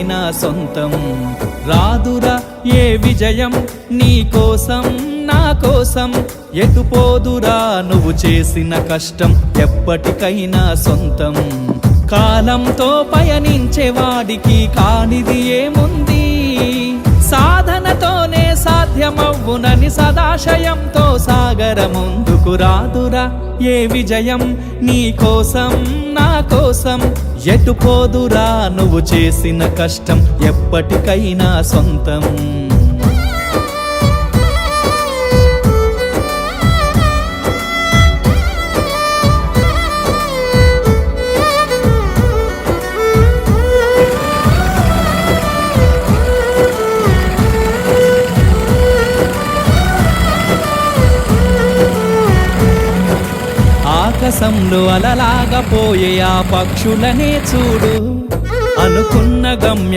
నా సొంతం రాదురా ఏ విజయం నీ కోసం నా కోసం ఎటుపోదురా నువ్వు చేసిన కష్టం ఎప్పటికైనా సొంతం కాలంతో పయనించేవాడికి కానిది ఏముంది సాధనతోనే సాధ్యమవ్వునని సదాశయంతో సాగర ముందుకు రాదురా ఏ విజయం నీ కోసం నా కోసం ఎటుపోదురా నువ్వు చేసిన కష్టం ఎప్పటికైనా సొంతం ఆకాశంలో అలలాగా పోయే ఆ పక్షులనే చూడు అనుకున్న గమ్యం